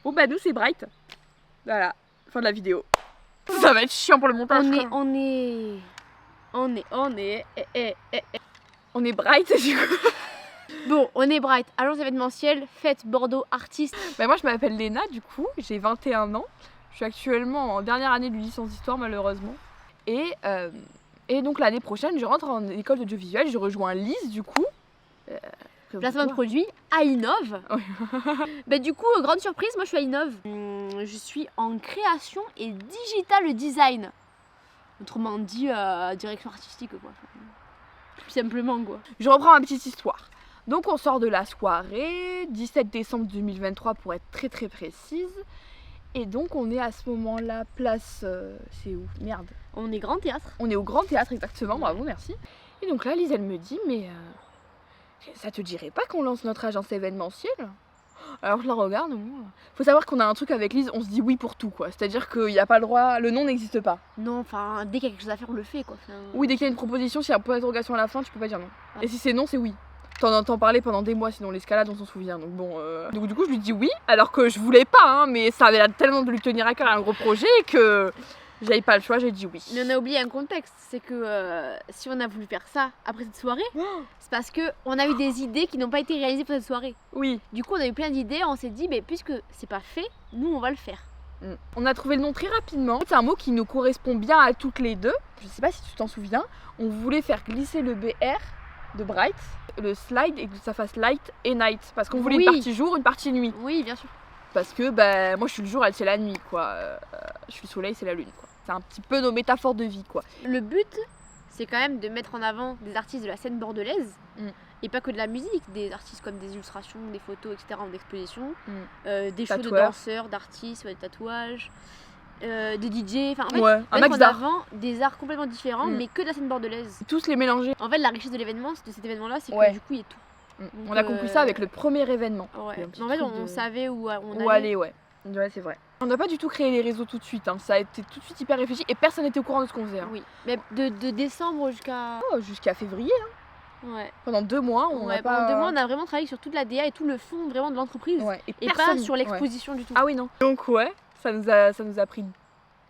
Bon bah nous c'est Bright. Voilà, fin de la vidéo. Ça va être chiant pour le montage. On est Bright du coup. Bon, on est Bright, agence événementielle, fête Bordeaux, artiste. Bah moi je m'appelle Léna du coup, j'ai 21 ans. Je suis actuellement en dernière année de licence d'histoire malheureusement. Et donc l'année prochaine je rentre en école d'audiovisuel, je rejoins Lise du coup. Placement de produit à Innov. Bah du coup, grande surprise, moi je suis à Innov. Je suis en création et digital design. Autrement dit, direction artistique quoi. Tout simplement quoi. Je reprends ma petite histoire. Donc on sort de la soirée, 17 décembre 2023 pour être très très précise. Et donc on est à ce moment-là, place... c'est où? Merde. On est Grand Théâtre. On est au Grand Théâtre exactement, bravo, merci. Et donc là Lise elle me dit, mais ça te dirait pas qu'on lance notre agence événementielle? Alors je la regarde, faut savoir qu'on a un truc avec Lise, on se dit oui pour tout quoi. C'est-à-dire qu'il n'y a pas le droit, le non n'existe pas. Non, enfin, dès qu'il y a quelque chose à faire, on le fait quoi. Enfin... Oui, dès qu'il y a une proposition, s'il y a un point d'interrogation à la fin, tu peux pas dire non. Ah. Et si c'est non, c'est oui. T'en entends parler pendant des mois, sinon l'escalade on s'en souvient. Donc bon, donc du coup je lui dis oui, alors que je voulais pas, hein, mais ça avait l'air tellement de lui tenir à cœur un gros projet que j'avais pas le choix, j'ai dit oui. Mais on a oublié un contexte, c'est que si on a voulu faire ça après cette soirée, c'est parce que on a eu des idées qui n'ont pas été réalisées pour cette soirée. Oui. Du coup on a eu plein d'idées, on s'est dit mais puisque c'est pas fait, nous on va le faire. On a trouvé le nom très rapidement. C'est un mot qui nous correspond bien à toutes les deux. Je sais pas si tu t'en souviens, on voulait faire glisser le BR de Bright, le slide et que ça fasse light et night. Parce qu'on voulait une partie jour, une partie nuit. Oui, bien sûr. Parce que bah, moi je suis le jour, elle c'est la nuit quoi. Je suis le soleil, c'est la lune quoi. C'est un petit peu nos métaphores de vie quoi. Le but, c'est quand même de mettre en avant des artistes de la scène bordelaise. Et pas que de la musique, des artistes comme des illustrations, des photos, etc. en exposition. Des shows de danseurs, d'artistes, des tatouages. Des DJ, enfin en fait, mettre en avant des arts complètement différents mais que de la scène bordelaise. Tous les mélanger. En fait la richesse de l'événement, de cet événement là, c'est que du coup il y a tout. Donc, on a conclu ça avec le premier événement. Ouais. En fait on savait où on allait. Ouais c'est vrai. On n'a pas du tout créé les réseaux tout de suite, hein. Ça a été tout de suite hyper réfléchi et personne n'était au courant de ce qu'on faisait. Hein. Oui, mais de décembre jusqu'à février. Hein. Ouais. Pendant 2 mois, pendant 2 mois, on a vraiment travaillé sur toute la DA et tout le fond vraiment de l'entreprise. Et pas sur l'exposition du tout. Ah oui, non. Donc ça nous a pris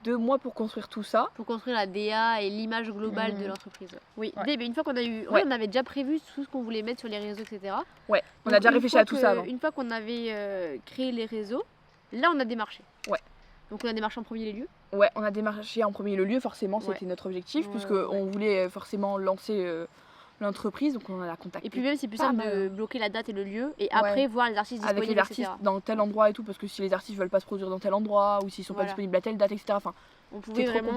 2 mois pour construire tout ça. Pour construire la DA et l'image globale de l'entreprise. Oui, une fois qu'on a eu... on avait déjà prévu tout ce qu'on voulait mettre sur les réseaux, etc. Ouais, on a déjà réfléchi à tout ça avant. Une fois qu'on avait créé les réseaux, là on a démarché. Ouais. Donc on a démarché en premier lieu. Ouais, on a démarché en premier lieu, forcément, c'était notre objectif, puisqu'on voulait forcément lancer l'entreprise, donc on a la contacté. Et puis même c'est plus simple de bloquer la date et le lieu, et après voir les artistes disponibles, avec les artistes dans tel endroit et tout, parce que si les artistes veulent pas se produire dans tel endroit, ou s'ils sont pas disponibles à telle date, etc. Enfin, on pouvait vraiment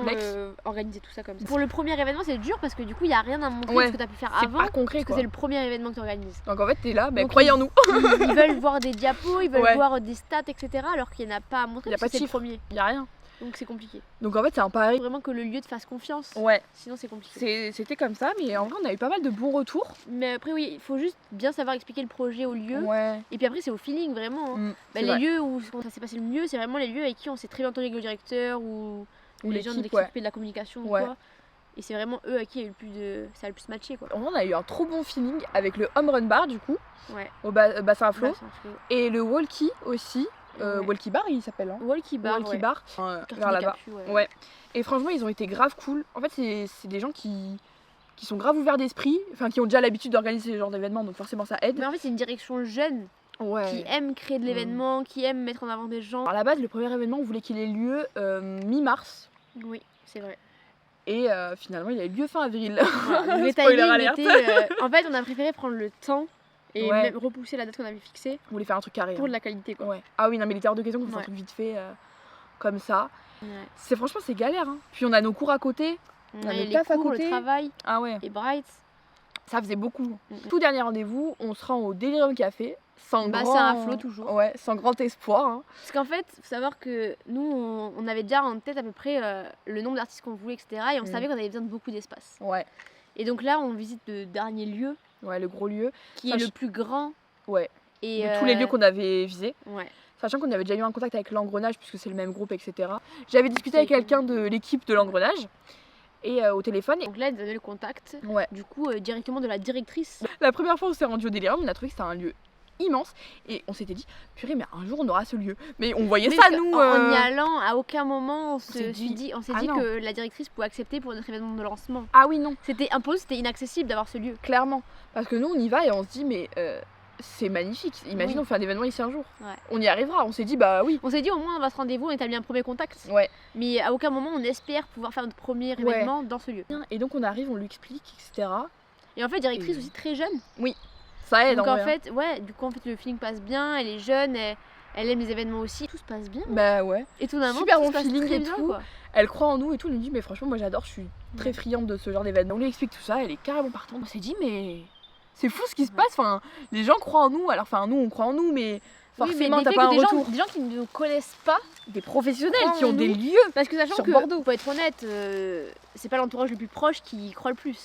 organiser tout ça comme ça. Pour le premier événement c'est dur, parce que du coup il n'y a rien à montrer de ce que tu as pu faire avant, pas concret, parce que c'est le premier événement que tu organises. Donc en fait t'es là, croyez en nous. Ils veulent voir des diapos, ils veulent voir des stats, etc. Alors qu'il n'y en a pas à montrer, parce que c'est le premier. Il n'y a rien. Donc c'est compliqué. Donc en fait c'est un pari. Vraiment que le lieu te fasse confiance. Ouais. Sinon c'est compliqué. C'était comme ça, mais en vrai on a eu pas mal de bons retours. Mais après oui, il faut juste bien savoir expliquer le projet au lieu. Ouais. Et puis après c'est au feeling vraiment. Les lieux où ça s'est passé le mieux, c'est vraiment les lieux avec qui on s'est très bien entendu avec le directeur ou les gens de l'équipe de la communication ou quoi. Et c'est vraiment eux à qui ça a le plus matché quoi. On a eu un trop bon feeling avec le Home Run Bar du coup. Au bassin à flot. Et le Walkie aussi. Walkie Bar il s'appelle hein. Walkie Bar vers là-bas. Ouais. Et franchement ils ont été grave cool. En fait c'est des gens qui sont grave ouverts d'esprit, enfin qui ont déjà l'habitude d'organiser ce genre d'événements, donc forcément ça aide. Mais en fait c'est une direction jeune qui aime créer de l'événement, qui aime mettre en avant des gens. À la base le premier événement on voulait qu'il ait lieu mi-mars. Oui c'est vrai. Et finalement il a eu lieu fin avril. Le timing était, en fait on a préféré prendre le temps et même repousser la date qu'on avait fixée. On voulait faire un truc carré. Pour de la qualité quoi. Ah oui non mais il était hors de question qu'on fasse un truc vite fait comme ça. Franchement c'est galère hein. Puis on a nos cours à côté. On a les taf à côté. Le travail. Et Bright. Ça faisait beaucoup. Tout dernier rendez-vous, on se rend au Delirium Café. Sans bassin à flot toujours. Ouais, sans grand espoir. Hein. Parce qu'en fait, faut savoir que nous, on avait déjà en tête à peu près le nombre d'artistes qu'on voulait, etc. Et on savait qu'on avait besoin de beaucoup d'espace. Ouais. Et donc là, on visite le dernier lieu. Ouais, le gros lieu. Qui est le plus grand. Ouais. Et de tous les lieux qu'on avait visés. Ouais. Sachant qu'on avait déjà eu un contact avec l'Engrenage, puisque c'est le même groupe, etc. J'avais discuté avec quelqu'un de l'équipe de l'Engrenage. Et au téléphone. Donc là, elle donnait le contact. Du coup, directement de la directrice. La première fois où on s'est rendu au Délirium, on a trouvé que c'était un lieu immense. Et on s'était dit, purée, mais un jour on aura ce lieu. Mais on voyait Mais ça, nous. En y allant, à aucun moment on s'est dit, dit non. que la directrice pouvait accepter pour notre événement de lancement. Ah oui, non, C'était impossible, c'était inaccessible d'avoir ce lieu. clairement. Parce que nous, on y va et on se dit, mais c'est magnifique. Imagine, Oui. on fait un événement ici un jour. Ouais. On y arrivera. On s'est dit, bah oui. On s'est dit au moins on va se rendez-vous, on établit un premier contact. Ouais. Mais à aucun moment on espère pouvoir faire notre premier événement dans ce lieu. Et donc, on arrive, on lui explique, etc. Et en fait, directrice Et- aussi très jeune. Ça aide, Donc en en vrai, hein. fait, ouais, du coup en fait le feeling passe bien, elle est jeune, elle aime les événements aussi, tout se passe bien. Bah ouais. Étonnamment, super tout bon se passe feeling très et bien, tout. quoi. Elle croit en nous et tout. Elle nous dit, mais franchement, moi j'adore, je suis très Ouais. friande de ce genre d'événement. On lui explique tout ça, elle est carrément partante. On s'est dit, mais c'est fou ce qui se Ouais. passe. Enfin, les gens croient en nous. Alors, enfin, nous, on croit en nous, mais forcément, oui, mais t'as pas un des gens, retour. des gens qui ne nous connaissent pas, Des professionnels croient qui en ont des nous. lieux. parce que sachant Sur que, Bordeaux. pour être honnête, c'est pas l'entourage le plus proche qui croit le plus.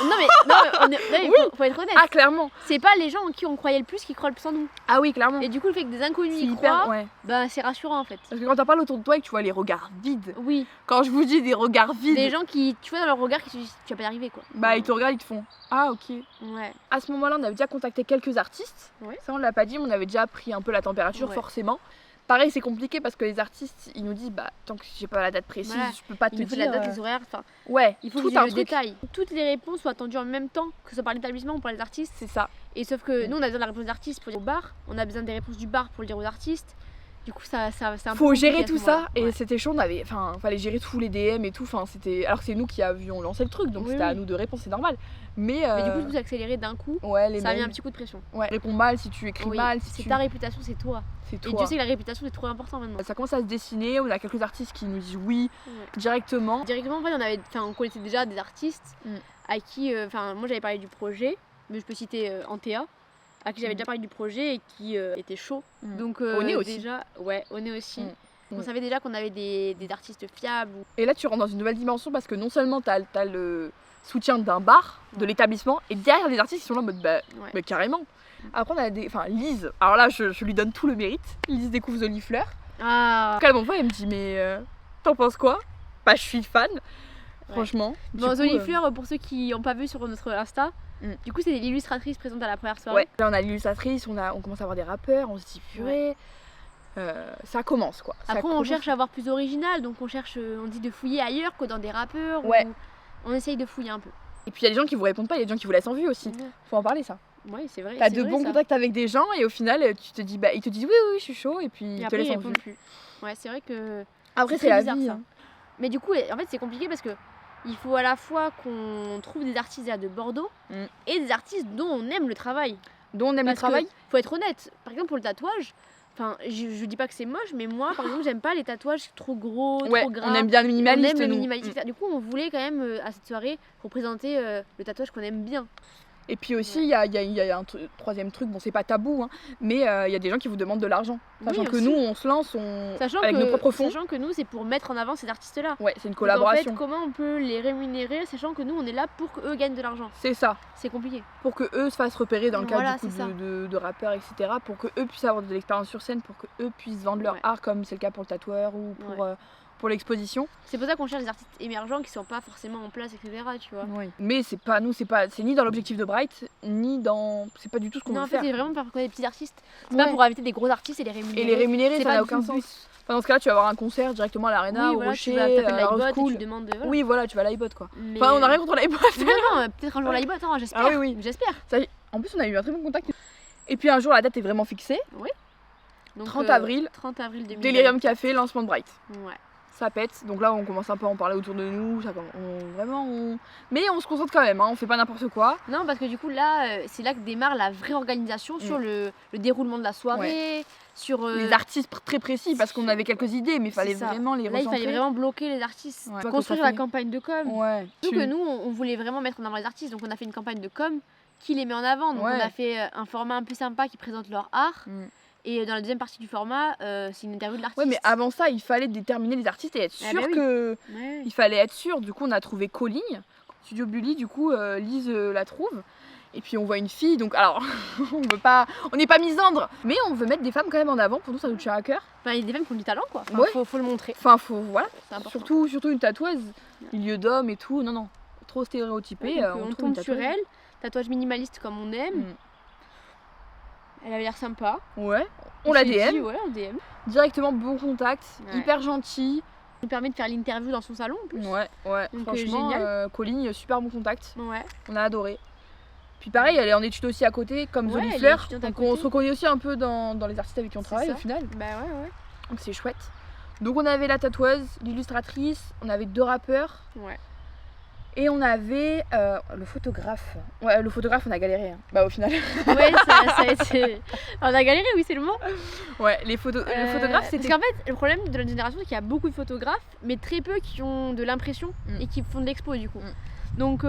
non mais Oui. faut être honnête, Ah, clairement. c'est pas les gens en qui on croyait le plus qui croient le plus en nous. Ah oui, clairement. Et du coup le fait que des inconnus C'est y hyper. croient, Ouais. bah c'est rassurant en fait. Parce que quand t'as pas autour de toi et que tu vois les regards vides. Oui, Quand je vous dis des regards vides, des gens qui, tu vois dans leur regard qui te disent tu vas pas y arriver quoi. bah ils te regardent, ils te font, ah ok. Ouais. À ce moment-là, on avait déjà contacté quelques artistes. Ouais. Ça, on l'a pas dit, mais on avait déjà pris un peu la température, Ouais. forcément. Pareil, c'est compliqué parce que les artistes, ils nous disent, bah tant que j'ai pas la date précise, Voilà. je peux pas te Il nous faut dire. la date, les horaires, enfin Ouais, il faut tout que un le truc. détail. Toutes les réponses soient attendues en même temps, que ce soit par l'établissement ou par les artistes. C'est ça. Et sauf que nous on a besoin de la réponse des artistes pour le dire au bar, on a besoin des réponses du bar pour le dire aux artistes. Du coup c'est un peu Faut gérer compliqué à tout ce ça moment-là. et Ouais. c'était chaud. On avait, enfin, fallait gérer tous les DM et tout. Enfin, c'était. Alors que c'est nous qui avions lancé le truc, donc Oui, c'était à oui. nous de répondre, c'est normal. Mais, Mais du coup tout s'est accéléré d'un coup, ouais, les ça a mis un mails. petit coup de pression. Ouais, réponds mal si tu écris Oui, mal, si c'est tu. ta réputation, c'est toi. C'est Et toi. Dieu sait que la réputation c'est trop important maintenant. Ça commence à se dessiner. On a quelques artistes qui nous disent oui Ouais. directement. Directement en fait on connaissait déjà des artistes à qui, moi j'avais parlé du projet, mais je peux citer Antea, à qui j'avais déjà parlé du projet et qui était chaud. Donc Oné aussi. déjà, ouais, Oné aussi. On Mm. savait déjà qu'on avait des artistes fiables. Et là, tu rentres dans une nouvelle dimension parce que non seulement t'as le soutien d'un bar, de Ouais. l'établissement, et derrière les artistes qui sont là en mode bah, Ouais. bah, carrément. Après, on a des. Enfin, Lise, alors là, je lui donne tout le mérite. Lise découvre Zolifleur. Ah, Quand elle m'envoie, elle me dit, mais t'en penses quoi? Bah, je suis fan, franchement. Du bon, coup, Zolifleur, pour ceux qui n'ont pas vu sur notre Insta, Mm. du coup c'est l'illustratrice présente à la première soirée. Ouais, là, on a l'illustratrice, on commence à avoir des rappeurs, on se dit, purée. Ça commence quoi. Ça Après on commence. cherche à avoir plus original, donc on dit de fouiller ailleurs que dans des rappeurs. Ouais. ou- On essaye de fouiller un peu. Et puis il y a des gens qui vous répondent pas, il y a des gens qui vous laissent en vue aussi. Faut en parler ça. Ouais, c'est vrai. T'as c'est de vrai, bons ça. contacts avec des gens et au final tu te dis bah ils te disent oui oui je suis chaud et puis Et ils te après ils laissent en répondent vue. plus. Ouais, c'est vrai que. Après c'est c'est la très bizarre, vie. ça. Hein. Mais du coup, en fait, c'est compliqué parce que il faut à la fois qu'on trouve des artistes déjà de Bordeaux Mm. et des artistes dont on aime le travail. Dont on aime le Parce travail. que, faut être honnête, par exemple pour le tatouage, enfin, je dis pas que c'est moche, mais moi, par exemple, j'aime pas les tatouages trop gros, Ouais, trop gras. on aime bien le On minimaliste. aime le nous. minimalisme, etc. Du coup, on voulait quand même à cette soirée représenter le tatouage qu'on aime bien. Et puis aussi il y a un troisième truc, bon c'est pas tabou hein, mais il y a des gens qui vous demandent de l'argent. Sachant Oui, que aussi. nous on se lance Sachant avec nos propres fonds. sachant que nous, c'est pour mettre en avant ces artistes-là. Ouais c'est une Donc, collaboration. en fait, comment on peut les rémunérer, sachant que nous, on est là pour qu'eux gagnent de l'argent. C'est ça. C'est compliqué. Pour que eux se fassent repérer dans le Voilà, cadre du coup c'est ça. de rappeurs etc. Pour que eux puissent avoir de l'expérience sur scène, pour que eux puissent vendre leur Ouais. art comme c'est le cas pour le tatoueur ou pour l'exposition. C'est pour ça qu'on cherche des artistes émergents qui sont pas forcément en place, etc. Tu vois. Oui. Mais c'est pas nous, c'est ni dans l'objectif de Bright, ni dans. C'est pas du tout ce qu'on Non, veut en fait, faire. c'est vraiment pour connaître des petits artistes. C'est Ouais. pas pour inviter des gros artistes et les rémunérer. Et les rémunérer, C'est ça pas n'a du aucun tout le sens. Enfin, dans ce cas-là, tu vas avoir un concert directement à l'Arena, Oui, au voilà, Rocher, tu vas taper à la l'iBot Rose et tu School. demandes. Voilà. Oui, voilà, tu vas à l'iBot quoi. Mais- Enfin, on a rien contre l'iBot. Non, peut-être un jour l'iBot, hein, j'espère. Ah oui, oui. J'espère. En plus, on a eu un très bon contact. Et puis un jour, la date est vraiment fixée. Donc, 30 avril. 30 avril 2020. Delirium Café, lancement de Bright. Ouais. Ça pète. Donc là, on commence un peu à en parler autour de nous. Mais on se concentre quand même, hein, on fait pas n'importe quoi. Non, parce que du coup, là, c'est là que démarre la vraie organisation sur le déroulement de la soirée, sur. Les artistes très précis, parce qu'on avait quelques idées, mais il fallait c'est ça. vraiment les Là, il recentrer. fallait vraiment bloquer les artistes, Ouais. construire Ça la fait- campagne de com. Ouais. Surtout que nous, on voulait vraiment mettre en avant les artistes, donc on a fait une campagne de com qui les met en avant. Donc Ouais. on a fait un format un peu sympa qui présente leur art. Mm. Et dans la deuxième partie du format, c'est une interview de l'artiste. Ouais, mais avant ça, il fallait déterminer les artistes et être Ah sûr bah oui. que. Ouais. Il fallait être sûr. Du coup, on a trouvé Colligne, Studio Bully. Du coup, Lise la trouve. Et puis on voit une fille. Donc, alors, on n'est pas misandre, mais on veut mettre des femmes quand même en avant. Pour nous, ça nous tient à cœur. Enfin, il y a des femmes qui ont du talent, quoi. Enfin, Ouais. faut le montrer. Enfin, voilà. C'est important. Surtout une tatoueuse, milieu d'hommes et tout. Non, trop stéréotypé. Ouais, donc, on on trouve une tombe sur tatoueuse. elle. Tatouage minimaliste comme on aime. Mm. Elle avait l'air sympa. Ouais. On l'a DM. Ouais, on DM. Directement bon contact, hyper gentil. Ça nous permet de faire l'interview dans son salon en plus. Ouais. Donc, franchement, Colline, super bon contact. Ouais. On a adoré. Puis pareil, elle est en études aussi à côté, comme Jolie Fleur. Donc on se reconnaît aussi un peu dans les artistes avec qui on travaille au final. Bah ouais. Donc c'est chouette. Donc on avait la tatoueuse, l'illustratrice, on avait 2 rappeurs. Ouais. Et on avait le photographe. Ouais, le photographe, on a galéré. Hein. Bah au final. Ouais, ça a été. On a galéré, oui, c'est le mot. Ouais, le photographe, c'était. Parce qu'en fait, le problème de notre génération, c'est qu'il y a beaucoup de photographes, mais très peu qui ont de l'impression et qui font de l'expo du coup. Donc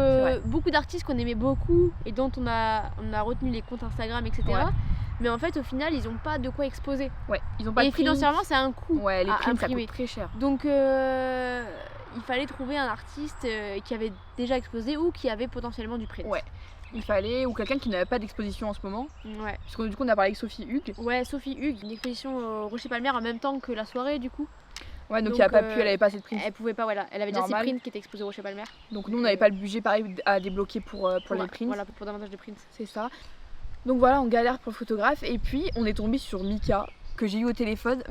beaucoup d'artistes qu'on aimait beaucoup et dont on a retenu les comptes Instagram, etc. Ouais. Mais en fait, au final, ils n'ont pas de quoi exposer. Ouais, ils ont pas et financièrement, c'est un coût. Ouais, les prints, ça imprimer. coûte très cher. Donc il fallait trouver un artiste qui avait déjà exposé ou qui avait potentiellement du print. Ouais. Il fallait, ou quelqu'un qui n'avait pas d'exposition en ce moment. Ouais. Parce que du coup, on a parlé avec Sophie Hugues. Ouais, Sophie Hugues, une exposition au Rocher Palmer en même temps que la soirée du coup. Ouais, donc elle a pas pu, elle avait pas assez de prints. Elle pouvait pas, voilà. Elle avait déjà ses prints qui étaient exposés au Rocher Palmer. Donc nous, on n'avait pas le budget pareil à débloquer pour les prints. Voilà, pour davantage de prints. C'est ça. Donc voilà, on galère pour le photographe. Et puis, on est tombé sur Mika, que j'ai eu au téléphone.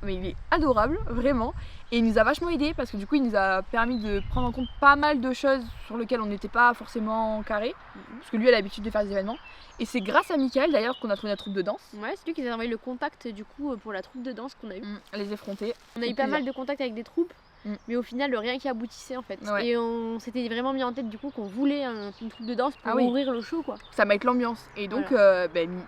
Mais il est adorable, vraiment. Et il nous a vachement aidé parce que du coup, il nous a permis de prendre en compte pas mal de choses sur lesquelles on n'était pas forcément carré. Parce que lui a l'habitude de faire des événements. Et c'est grâce à Mickaël d'ailleurs qu'on a trouvé la troupe de danse. Ouais, c'est lui qui nous a envoyé le contact du coup pour la troupe de danse qu'on a eu. Les effrontés. On a eu pas mal de contacts avec des troupes, mais au final rien qui aboutissait en fait. Ouais. Et on s'était vraiment mis en tête du coup qu'on voulait une troupe de danse pour ouvrir le show quoi. Ça m'a été l'ambiance. Et donc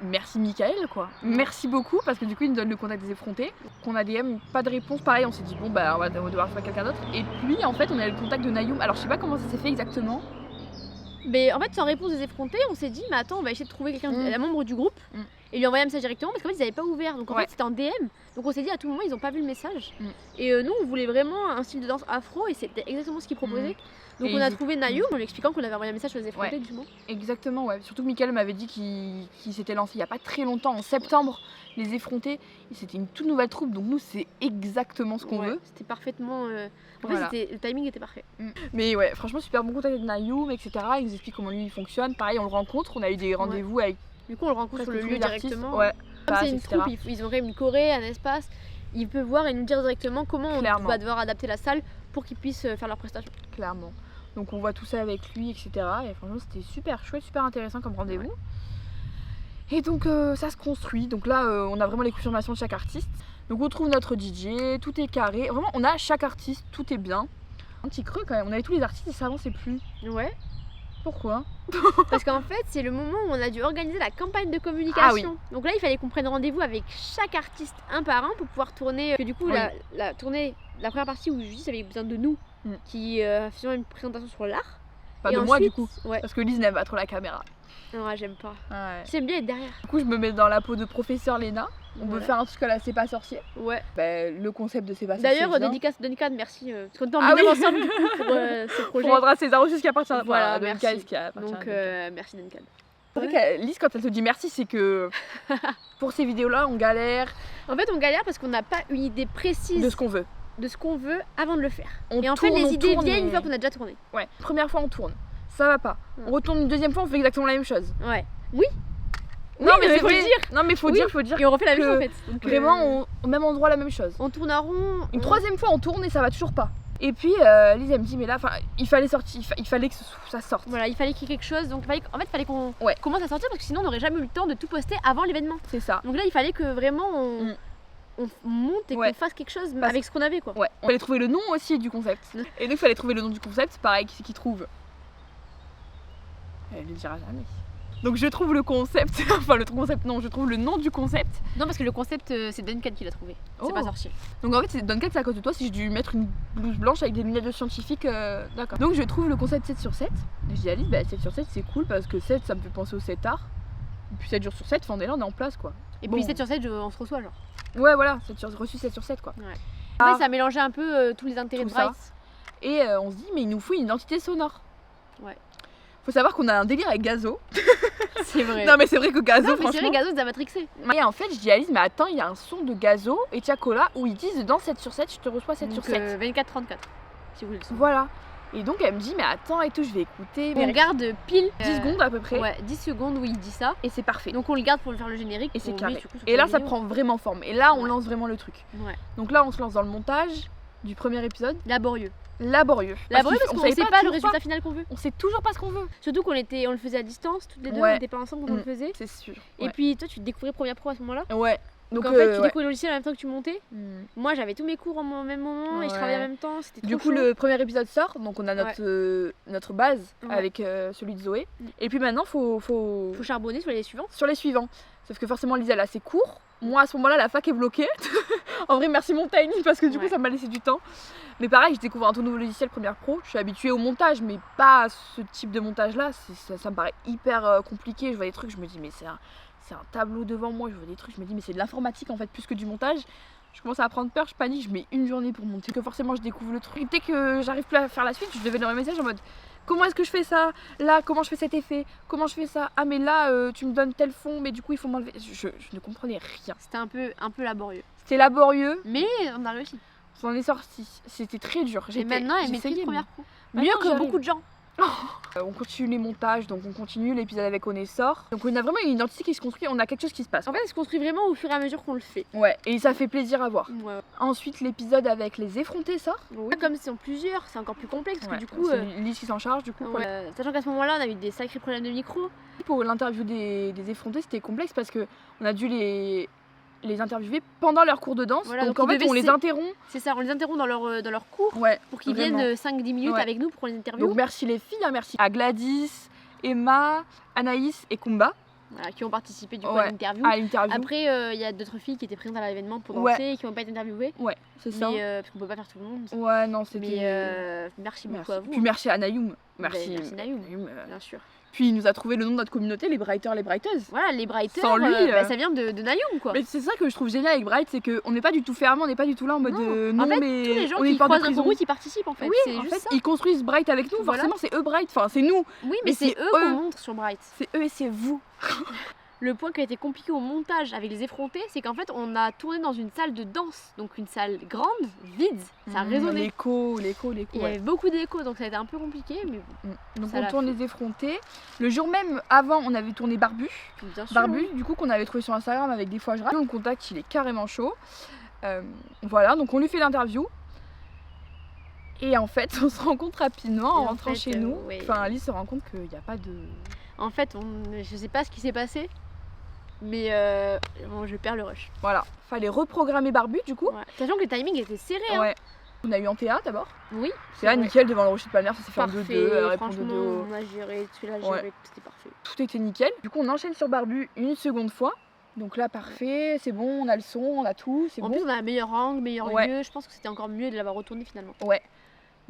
merci Mickaël quoi. Merci beaucoup parce que du coup il nous donne le contact des effrontés. Qu'on a DM, pas de réponse, pareil on s'est dit bon bah on va devoir faire quelqu'un d'autre. Et puis en fait on a le contact de Nayoum. Alors je sais pas comment ça s'est fait exactement. Mais en fait, sans réponse des effrontés, on s'est dit, mais attends, on va essayer de trouver quelqu'un, un membre du groupe, et lui envoyer un message directement parce qu'en fait, ils n'avaient pas ouvert. Donc en fait, c'était en DM. Donc on s'est dit, à tout moment, ils n'ont pas vu le message. Et nous, on voulait vraiment un style de danse afro, et c'était exactement ce qu'ils proposaient. Donc on a trouvé Nayoum en lui expliquant qu'on avait envoyé un message sur les effrontés, justement. Exactement, ouais. Surtout que Mickaël m'avait dit qu'il s'était lancé il n'y a pas très longtemps, en septembre, les effrontés. C'était une toute nouvelle troupe, donc nous, c'est exactement ce qu'on veut. C'était parfaitement. En fait, le timing était parfait. Mais ouais, franchement, super bon contact avec Nayoum, etc. Il nous explique comment lui il fonctionne. Pareil, on le rencontre, on a eu des rendez-vous avec. Du coup, on le rencontre sur le lieu directement. Ouais. Comme c'est une troupe, ils ont une choré, un espace. Ils peuvent voir et nous dire directement comment on va devoir adapter la salle pour qu'ils puissent faire leur prestation. Clairement. Donc on voit tout ça avec lui, etc. Et franchement, c'était super chouette, super intéressant comme rendez-vous. Ouais. Et donc ça se construit. Donc là, on a vraiment les confirmations de chaque artiste. Donc on trouve notre DJ, tout est carré. Vraiment, on a chaque artiste, tout est bien. Un petit creux quand même. On avait tous les artistes et ça avançait plus. Ouais. Pourquoi? Parce qu'en fait, c'est le moment où on a dû organiser la campagne de communication. Ah oui. Donc là, il fallait qu'on prenne rendez-vous avec chaque artiste un par un pour pouvoir tourner. Que du coup, la première partie où Justice avait besoin de nous, qui faisions une présentation sur l'art. Pas de moi du coup. Ouais. Parce que Lise n'aime pas trop la caméra. Non, j'aime pas. Ouais. J'aime bien être derrière. Du coup, je me mets dans la peau de professeur Léna. On peut faire un truc à la C'est pas sorcier. Ouais. Le concept de C'est pas sorcier. D'ailleurs, dédicace Duncan, merci. Parce qu'on est en binôme ensemble du coup, pour ce projet. Pour rendre à César aussi ce qui appartient à Duncan. Donc, merci Duncan. C'est vrai que Lise, quand elle te dit merci, c'est que pour ces vidéos-là, on galère. En fait, on galère parce qu'on n'a pas une idée précise de ce qu'on veut. De ce qu'on veut avant de le faire. Et en fait, les idées viennent une fois qu'on a déjà tourné. Ouais. Première fois, on tourne. Ça va pas. On retourne une deuxième fois, on fait exactement la même chose. Ouais. Oui. Non, mais faut dire. Non, mais faut dire. Et on refait la même chose en fait. Donc, vraiment, au même endroit, la même chose. On tourne en rond. Une troisième fois, on tourne et ça va toujours pas. Et puis, Lise, elle me dit, mais là, il fallait sortir, il fallait que ça sorte. Voilà, il fallait qu'il y ait quelque chose. Donc, il fallait qu'on commence à sortir parce que sinon, on n'aurait jamais eu le temps de tout poster avant l'événement. C'est ça. Donc là, il fallait que vraiment on monte et qu'on fasse quelque chose avec ce qu'on avait quoi. Ouais. Il fallait trouver le nom aussi du concept. Et donc, il fallait trouver le nom du concept. Pareil, qui trouve. Elle ne le dira jamais. Donc je trouve le concept, je trouve le nom du concept. Non parce que le concept c'est Duncan qui l'a trouvé, c'est pas sorcier. Donc en fait Duncan c'est à cause de toi si j'ai dû mettre une blouse blanche avec des lunettes de scientifique, d'accord. Donc je trouve le concept 7 sur 7, et je dis à Alice 7 sur 7 c'est cool parce que 7 ça me fait penser au 7 art. Et puis 7 jours sur 7, on est là, on est en place quoi. Et puis 7 sur 7 on se reçoit genre. Ouais voilà, reçu 7 sur 7 quoi. Ouais. Après ça a mélangé un peu tous les intérêts de Bryce. Et on se dit mais il nous faut une identité sonore. Ouais. Faut savoir qu'on a un délire avec Gazo. C'est vrai. Non mais c'est vrai que Gazo, franchement. C'est vrai, Gazo nous a matrixé. Et en fait, je dis à Alice, mais attends, il y a un son de Gazo et Tiakola où ils disent dans 7 sur 7, je te reçois 7 sur 7. 24-34, si vous voulez le son. Voilà. Et donc elle me dit mais attends et tout, je vais écouter. On garde pile 10 secondes à peu près. Ouais, 10 secondes où il dit ça. Et c'est parfait. Donc on le garde pour le faire le générique. Et c'est pour carré. lui, du coup, sur Et sa là ça vidéo. prend vraiment forme. Et là on lance vraiment le truc. Ouais. Donc là on se lance dans le montage du premier épisode. Laborieux. Laborieux Parce qu'on sait pas le résultat final qu'on veut. On sait toujours pas ce qu'on veut. Surtout qu'on le faisait à distance, toutes les deux, Ouais. on n'était pas ensemble quand on le faisait. C'est sûr. Et Ouais. puis toi tu découvrais Premiere Pro à ce moment-là. Ouais. Donc en fait tu découvrais le logiciel en même temps que tu montais. Moi j'avais tous mes cours au même moment et je travaillais en même temps, c'était trop Du coup chaud. le premier épisode sort, donc on a notre base avec celui de Zoé. Et puis maintenant faut charbonner sur les suivants. Sur les suivants. Sauf que forcément Lisa elle a ses cours. Moi à ce moment-là la fac est bloquée. En vrai merci mon timing parce que du coup ça m'a laissé du temps. Mais pareil je découvre un tout nouveau logiciel Premiere Pro. Je suis habituée au montage mais pas à ce type de montage là. Ça me paraît hyper compliqué. Je vois des trucs, je me dis mais c'est un tableau devant moi, je vois des trucs, je me dis mais c'est de l'informatique en fait plus que du montage. Je commence à prendre peur, je panique, je mets une journée pour monter. Que forcément je découvre le truc. Et dès que j'arrive plus à faire la suite, je devais dans mes messages en mode comment est-ce que je fais ça? Là, comment je fais cet effet? Comment je fais ça? Ah mais là tu me donnes tel fond, mais du coup il faut m'enlever. Je ne comprenais rien. C'était un peu laborieux. C'était laborieux. Mais on a réussi. On en est sorti. C'était très dur. Et maintenant elle maîtrise Premiere Pro. Mieux que beaucoup de gens. On continue les montages, donc on continue l'épisode avec Oné sort. Donc on a vraiment une identité qui se construit, on a quelque chose qui se passe. En fait, elle se construit vraiment au fur et à mesure qu'on le fait. Ouais, et ça fait plaisir à voir. Ouais. Ensuite, l'épisode avec les effrontés sort. Oui. Comme c'est en plusieurs, c'est encore plus complexe parce que du coup. C'est Lise qui s'en charge du coup. Sachant qu'à ce moment-là, on a eu des sacrés problèmes de micro. Pour l'interview des effrontés, c'était complexe parce que on a dû les interviewer pendant leur cours de danse. Voilà, donc en fait, on les interrompt. C'est ça, on les interrompt dans leur cours pour qu'ils viennent 5-10 minutes avec nous pour qu'on les interviewe. Donc merci les filles, merci à Gladys, Emma, Anaïs et Kumba. Voilà, qui ont participé du coup à l'interview. Après, il y a d'autres filles qui étaient présentes à l'événement pour danser et qui n'ont pas été interviewées. Ouais, c'est ça. Parce qu'on peut pas faire tout le monde. Ouais, non, c'était. Mais merci beaucoup à vous. Puis merci à Nayoum. Merci Nayoum, bien sûr. Puis il nous a trouvé le nom de notre communauté, les Brighters, les Brighteuses. Voilà, les Brighters, sans lui, ça vient de Nayoum quoi. Mais c'est ça que je trouve génial avec Bright, c'est qu'on n'est pas du tout fermé, on n'est pas du tout là en mode non, en fait, mais tous les gens on qui est pas croisent notre route, ils participent en fait. Oui, en fait, ils construisent Bright avec nous, forcément c'est eux Bright, enfin c'est nous. Oui, mais c'est eux qu'on montre sur Bright. C'est eux et c'est vous. Le point qui a été compliqué au montage avec les effrontés, c'est qu'en fait on a tourné dans une salle de danse, donc une salle grande, vide, ça a résonné. L'écho. Il y avait beaucoup d'écho, donc ça a été un peu compliqué, mais bon. Donc on tourne les effrontés. Le jour même, avant, on avait tourné Barbu. Bien sûr, Barbu, du coup, qu'on avait trouvé sur Instagram avec des fois je rate. Le contact, il est carrément chaud. Voilà, donc on lui fait l'interview. Et en fait, on se rend compte rapidement en rentrant chez nous. Enfin, Alice se rend compte qu'il n'y a pas de... En fait, je sais pas ce qui s'est passé. Mais je perds le rush. Voilà, fallait reprogrammer Barbu du coup. Sachant que le timing était serré. Ouais. On a eu en Théa d'abord. Oui. Théa nickel devant le rocher de Palmer, ça s'est fait en 2-2. Franchement, on a géré, tu l'as géré, c'était parfait. Tout était nickel. Du coup, on enchaîne sur Barbu une seconde fois. Donc là, parfait, c'est bon, on a le son, on a tout, c'est bon. En plus, on a un meilleur angle, meilleur lieu. Je pense que c'était encore mieux de l'avoir retourné finalement. Ouais.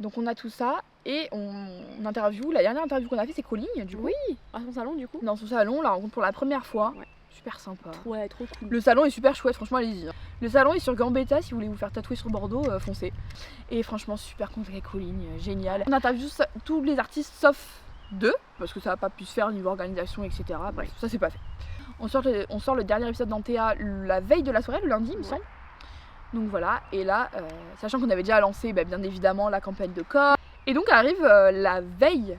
Donc on a tout ça et on interview. La dernière interview qu'on a fait, c'est Colline du coup. Oui, à son salon du coup. Dans son salon, on la rencontre pour la première fois. Ouais. Super sympa. Ouais, trop cool. Le salon est super chouette, franchement, allez-y. Le salon est sur Gambetta, si vous voulez vous faire tatouer sur Bordeaux, foncez. Et franchement, super content avec Colline, génial. On interview tous les artistes sauf 2, parce que ça n'a pas pu se faire niveau organisation, etc. Bref, ça c'est pas fait. On sort le dernier épisode d'Antea la veille de la soirée, le lundi, il me semble. Donc voilà, et là, sachant qu'on avait déjà lancé bien évidemment la campagne de com. Et donc arrive la veille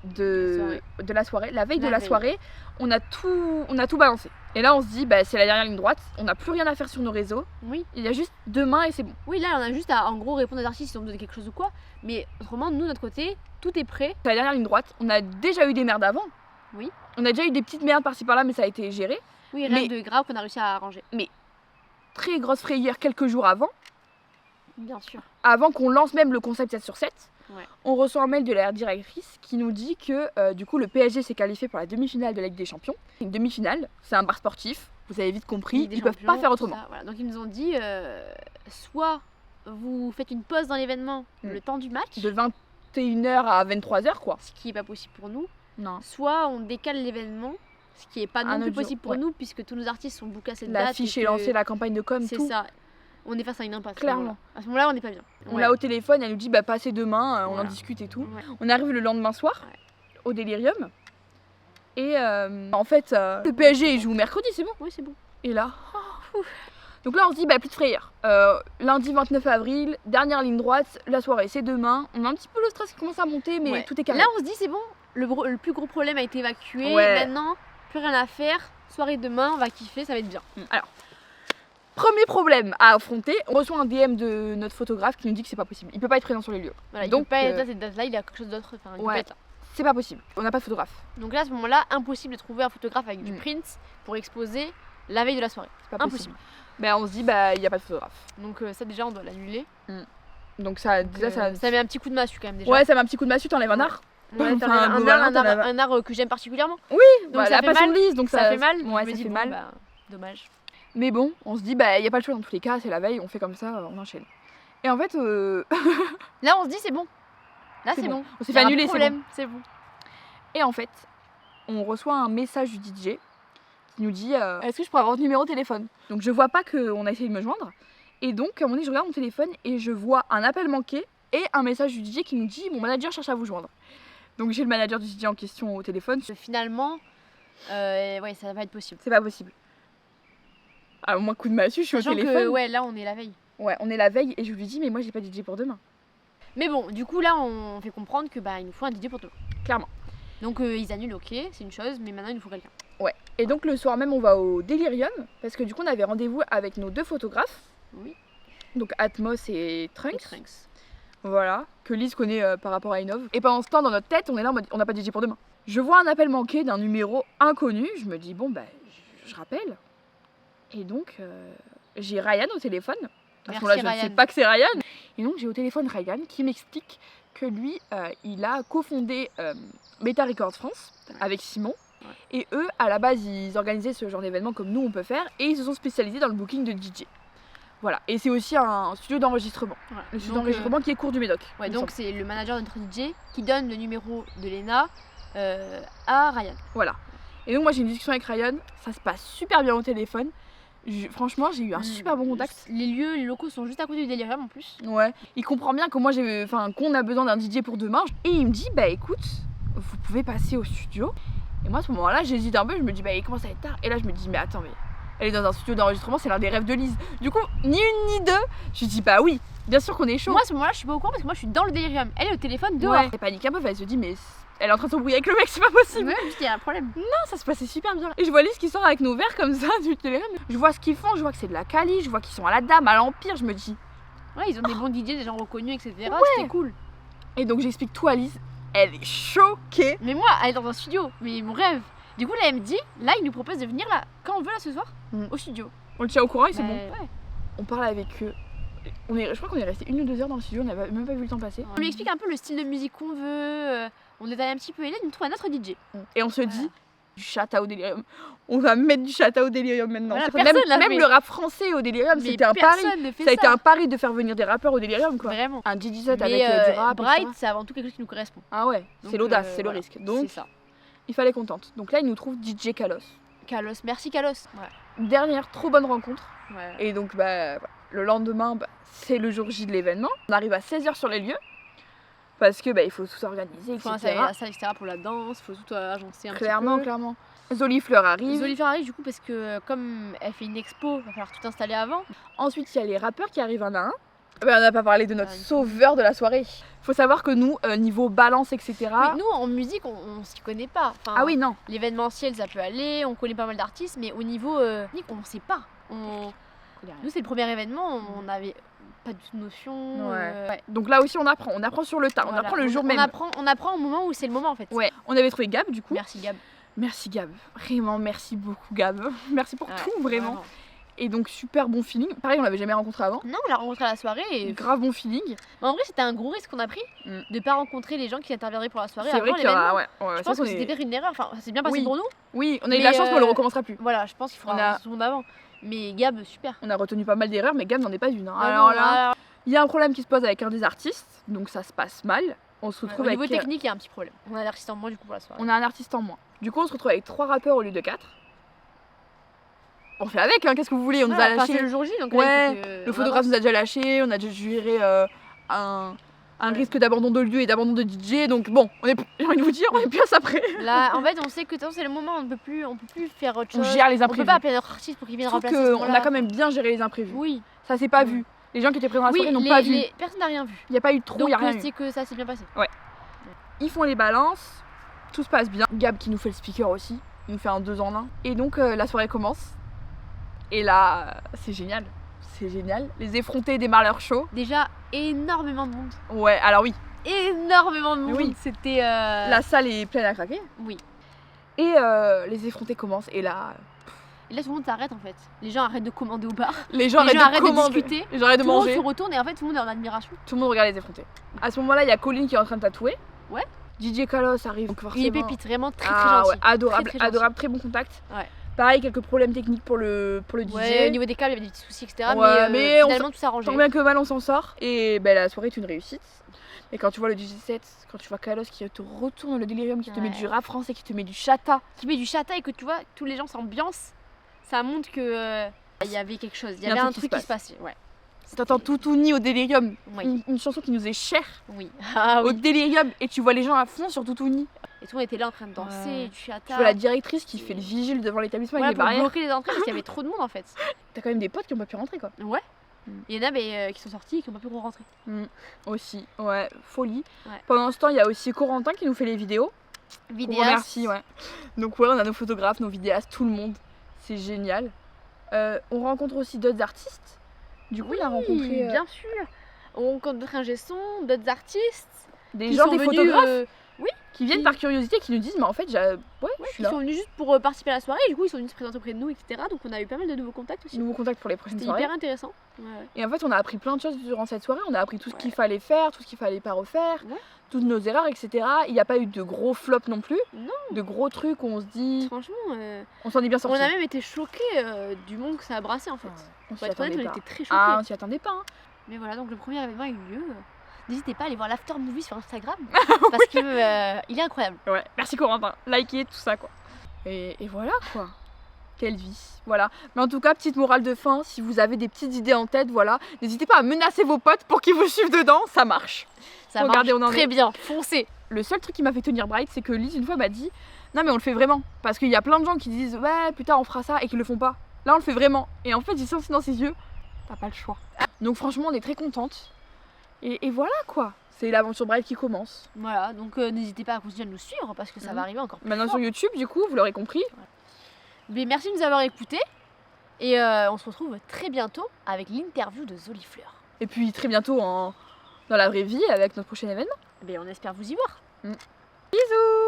de la soirée. La veille de la soirée, on a tout balancé. Et là on se dit c'est la dernière ligne droite, on n'a plus rien à faire sur nos réseaux. Oui. Il y a juste demain et c'est bon. Oui, là on a juste à en gros répondre aux artistes si on besoin de quelque chose ou quoi. Mais autrement, nous, de notre côté, tout est prêt. C'est la dernière ligne droite. On a déjà eu des merdes avant. Oui. On a déjà eu des petites merdes par-ci par-là, mais ça a été géré. Oui, rien de grave qu'on a réussi à arranger. Mais très grosse frayeur quelques jours avant. Bien sûr. Avant qu'on lance même le concept 7 sur 7. Ouais. On reçoit un mail de la directrice qui nous dit que du coup le PSG s'est qualifié pour la demi-finale de la Ligue des Champions. Une demi-finale, c'est un bar sportif, vous avez vite compris, ils peuvent pas faire autrement. Voilà. Donc ils nous ont dit soit vous faites une pause dans l'événement le temps du match. De 21h à 23h quoi. Ce qui est pas possible pour nous. Non. Soit on décale l'événement, ce qui est pas non plus possible pour nous puisque tous nos artistes sont bookés à cette date. L'affiche est lancée, la campagne de com, c'est tout. ça. On est face à une impasse. Clairement. À ce moment-là, on n'est pas bien. On l'a au téléphone, elle nous dit passez demain, on en discute et tout. Ouais. On arrive le lendemain soir au Délirium. Et en fait, le PSG il joue mercredi, c'est bon. Oui, c'est bon. Et là, Donc là on se dit plus de frayeur. Lundi 29 avril, dernière ligne droite, la soirée c'est demain. On a un petit peu le stress qui commence à monter mais tout est calme. Là on se dit c'est bon, le plus gros problème a été évacué, maintenant plus rien à faire, soirée demain, on va kiffer, ça va être bien. Alors, premier problème à affronter, on reçoit un DM de notre photographe qui nous dit que c'est pas possible, il peut pas être présent sur les lieux. Voilà, donc, il peut pas être à cette date-là, il a quelque chose d'autre, il peut pas être là. C'est pas possible, on n'a pas de photographe. Donc là à ce moment-là, impossible de trouver un photographe avec du print pour exposer la veille de la soirée. C'est pas impossible. On se dit il y a pas de photographe. Donc ça déjà on doit l'annuler. Donc ça met un petit coup de massue quand même déjà. Ouais, ça met un petit coup de massue, t'enlèves un art. Un art que j'aime particulièrement. Oui, donc ça fait mal. Donc ça fait mal. Ouais, ça fait mal. Dommage. Mais bon, on se dit y a pas le choix dans tous les cas, c'est la veille, on fait comme ça, on enchaîne. Et en fait là on se dit c'est bon. Là c'est bon. On s'est fait annuler, c'est bon. Et en fait, on reçoit un message du DJ qui nous dit est-ce que je pourrais avoir votre numéro de téléphone? Donc je vois pas qu'on a essayé de me joindre. Et donc à un moment donné, je regarde mon téléphone et je vois un appel manqué et un message du DJ qui nous dit mon manager cherche à vous joindre. Donc j'ai le manager du DJ en question au téléphone. Finalement, ça va pas être possible. C'est pas possible. Alors moi coup de massue, je suis au téléphone. Là on est la veille. Ouais, on est la veille et je lui dis mais moi j'ai pas de DJ pour demain. Mais bon, du coup là on fait comprendre que il nous faut un DJ pour demain. Clairement. Donc ils annulent, ok, c'est une chose, mais maintenant il nous faut quelqu'un. Ouais. Et donc le soir même on va au Delirium parce que du coup on avait rendez-vous avec nos 2 photographes. Oui. Donc Atmos et Trunks. Voilà, que Lise connaît par rapport à Innov. Et pendant ce temps dans notre tête on est là en mode on n'a pas de DJ pour demain. Je vois un appel manqué d'un numéro inconnu, je me dis bon je rappelle. Et donc j'ai Ryan au téléphone. À ce moment-là je ne sais pas que c'est Ryan. Et donc j'ai au téléphone Ryan qui m'explique que lui il a cofondé Beta Records France avec Simon. Et eux, à la base, ils organisaient ce genre d'événement comme nous on peut faire et ils se sont spécialisés dans le booking de DJ. Voilà, et c'est aussi un studio d'enregistrement. Le studio d'enregistrement qui est cours du Médoc. Ouais, donc c'est le manager de notre DJ qui donne le numéro de Léna à Ryan. Voilà. Et donc moi j'ai une discussion avec Ryan, ça se passe super bien au téléphone. Franchement, j'ai eu un super bon contact. Les locaux sont juste à côté du Delirium en plus. Ouais, il comprend bien que moi qu'on a besoin d'un DJ pour demain. Et il me dit écoute, vous pouvez passer au studio. Et moi à ce moment-là j'hésite un peu, je me dis il commence à être tard. Et là je me dis mais attends, mais elle est dans un studio d'enregistrement, c'est l'un des rêves de Lise. Du coup, ni une ni deux, je dis oui, bien sûr qu'on est chaud. Moi à ce moment-là je suis pas au courant parce que moi je suis dans le Delirium. Elle est au téléphone dehors. Elle panique un peu, elle se dit mais elle est en train de s'embrouiller avec le mec, c'est pas possible. Ouais, juste il y a un problème. Non, ça se passait super bien. Et je vois Lise qui sort avec nos verres comme ça du Delirium. Je vois ce qu'ils font, je vois que c'est de la Cali, je vois qu'ils sont à la Dame, à l'Empire, je me dis ouais, ils ont des bons DJ, des gens reconnus, etc. C'était cool. Et donc j'explique tout à Lise, elle est choquée. Mais moi, elle est dans un studio, mais mon rêve. Du coup, là, elle me dit, là, il nous propose de venir là, quand on veut, là, ce soir, au studio. On le tient au courant et c'est bon. Ouais. On parle avec eux. Je crois qu'on est resté 1 ou 2 heures dans le studio, on n'a même pas vu le temps passer. On lui explique un peu le style de musique qu'on veut, on détaille un petit peu et là, il nous trouve un autre DJ. Et on se dit, du chata au Delirium. On va mettre du chata au Delirium maintenant. Voilà, même le rap français au Delirium, c'était un pari. Ça a été un pari de faire venir des rappeurs au Delirium, quoi. Vraiment. Un DJ set avec du rap. Bright, c'est avant tout quelque chose qui nous correspond. Ah ouais, c'est l'audace, c'est le risque. Donc, c'est ça. Il fallait qu'on tente. Donc là, il nous trouve DJ Kalos. Kalos, merci Kalos. Dernière trop bonne rencontre. Ouais. Et donc, le lendemain, c'est le jour J de l'événement. On arrive à 16h sur les lieux. Parce que il faut tout s'organiser, etc. Il faut la salle, etc. pour la danse, il faut tout agencer un petit peu. Clairement. Zolifleur arrive. Zolifleur arrive du coup parce que comme elle fait une expo, il va falloir tout installer avant. Ensuite, il y a les rappeurs qui arrivent un à un. On n'a pas parlé de notre sauveur de la soirée. Faut savoir que nous, niveau balance, etc. Oui, nous, en musique, on s'y connaît pas. Enfin, ah oui, non. L'événementiel, ça peut aller, on connaît pas mal d'artistes, mais au niveau on sait pas. Nous, c'est le premier événement, on n'avait pas de notion. Donc là aussi, on apprend sur le tas, on apprend le jour même. On apprend au moment où c'est le moment en fait. Ouais, on avait trouvé Gab du coup. Merci Gab. Merci Gab, vraiment merci beaucoup Gab. Merci pour tout, vraiment. Et donc super bon feeling. Pareil, on l'avait jamais rencontré avant. Non, on l'a rencontré à la soirée et grave bon feeling. En vrai, c'était un gros risque qu'on a pris de pas rencontrer les gens qui interviendraient pour la soirée. C'est vrai qu'il y a je pense que c'était peut-être une erreur. Enfin, c'est bien passé pour nous. Oui, on a eu de la chance, mais on le recommencera plus. Voilà, je pense qu'il faudra un seconde avant. Mais Gab, super. On a retenu pas mal d'erreurs, mais Gab n'en est pas une. Alors là, il y a un problème qui se pose avec un des artistes, donc ça se passe mal. On se retrouve au niveau technique, il y a un petit problème. On a un artiste en moins du coup pour la soirée. On a un artiste en moins. Du coup, on se retrouve avec 3 rappeurs au lieu de 4. On fait avec, qu'est-ce que vous voulez, on nous a lâché. Le jour J, donc le photographe nous a déjà lâché, on a déjà géré un un risque d'abandon de lieu et d'abandon de DJ, donc bon, j'ai envie de vous dire, on est plus à ça près. Là, en fait, on sait que c'est le moment où on peut plus faire autre chose. On gère les imprévus. On peut pas appeler notre artiste pour qu'il vienne remplacer. On a quand même bien géré les imprévus. Oui. Ça s'est pas vu. Les gens qui étaient présents à la soirée n'ont pas vu. Personne n'a rien vu. Il n'y a pas eu de trou, il n'y a rien eu. Donc c'est que ça s'est bien passé. Ouais. Ils font les balances, tout se passe bien. Gab qui nous fait le speaker aussi, il nous fait un 2 en 1. Et donc la soirée commence. Et là, c'est génial. C'est génial. Les effrontés démarrent leur show. Déjà, énormément de monde. Ouais, alors oui. Énormément de monde. Oui. C'était. La salle est pleine à craquer. Oui. Et les effrontés commencent. Et là, tout le monde s'arrête en fait. Les gens arrêtent de commander au bar. Les gens arrêtent de discuter. Les gens arrêtent de manger. Tout le monde se retourne et en fait tout le monde est en admiration. Tout le monde regarde les effrontés. À ce moment-là, il y a Colline qui est en train de tatouer. Ouais. DJ Kalos arrive. Donc forcément... Il est pépite, vraiment très gentil. Ouais, adorable, très adorable, très bon contact. Ouais. Pareil, quelques problèmes techniques pour le DJ. Ouais, au niveau des câbles, il y avait des petits soucis, etc. Ouais, mais finalement tout s'arrange. Tant bien que mal, on s'en sort. Et la soirée est une réussite. Et quand tu vois le DJ set, quand tu vois Kalos qui te retourne le délirium, qui te met du rap français, qui te met du chata. Qui met du chata et que tu vois, tous les gens s'ambiancent, ça montre que il y avait quelque chose, il y avait un truc qui se passait. Ouais. T'entends Toutouni au délirium, oui. une chanson qui nous est chère. Oui. Au délirium, et tu vois les gens à fond sur Toutouni. Et tout le monde était là en train de danser, du chata. Tu vois la directrice qui fait le vigile devant l'établissement avec les barrières. Pour bloquer les entrées parce qu'il y avait trop de monde en fait. T'as quand même des potes qui ont pas pu rentrer quoi. Ouais. Il y en a qui sont sortis et qui n'ont pas pu rentrer. Aussi, ouais, folie. Ouais. Pendant ce temps, il y a aussi Corentin qui nous fait les vidéos. Vidéastes. Merci, ouais. Donc ouais, on a nos photographes, nos vidéastes, tout le monde. C'est génial. On rencontre aussi d'autres artistes. Du coup, on a rencontré... bien sûr. On rencontre d'autres ingé son, d'autres artistes. Des photographes oui, qui viennent par curiosité, qui nous disent, mais en fait, je suis là. Ils sont venus juste pour participer à la soirée, et du coup, ils sont venus se présenter auprès de nous, etc. Donc on a eu pas mal de nouveaux contacts aussi. Nouveaux contacts pour les prochaines soirées. C'était hyper intéressant. Ouais. Et en fait, on a appris plein de choses durant cette soirée. On a appris tout ce qu'il fallait faire, tout ce qu'il fallait pas refaire, toutes nos erreurs, etc. Il n'y a pas eu de gros flops non plus. Non. De gros trucs où on se dit... Franchement, on s'en est bien sortis. On a même été choqués du monde que ça a brassé en fait. On s'y attendait pas. On était très choqués. Ah, on s'y attendait pas. Hein. Mais voilà, donc le premier événement a eu lieu. N'hésitez pas à aller voir l'after movie sur Instagram parce que il est incroyable. Ouais, merci Corentin, likez tout ça quoi. Et voilà quoi. Quelle vie, voilà. Mais en tout cas, petite morale de fin, si vous avez des petites idées en tête, voilà, n'hésitez pas à menacer vos potes pour qu'ils vous suivent dedans, ça marche. Ça marche très bien, foncez. Le seul truc qui m'a fait tenir bright, c'est que Lise une fois m'a dit non mais on le fait vraiment, parce qu'il y a plein de gens qui disent ouais putain on fera ça et qui le font pas. Là on le fait vraiment. Et en fait j'ai senti dans ses yeux, t'as pas le choix. Donc franchement on est très contente. Et voilà quoi, c'est l'aventure Bright qui commence. Voilà, donc n'hésitez pas à continuer de nous suivre parce que ça va arriver encore plus maintenant fort. Sur YouTube du coup, vous l'aurez compris. Mais merci de nous avoir écoutés et on se retrouve très bientôt avec l'interview de Zolifleur. Et puis très bientôt dans la vraie vie avec notre prochain événement. Mais on espère vous y voir. Bisous.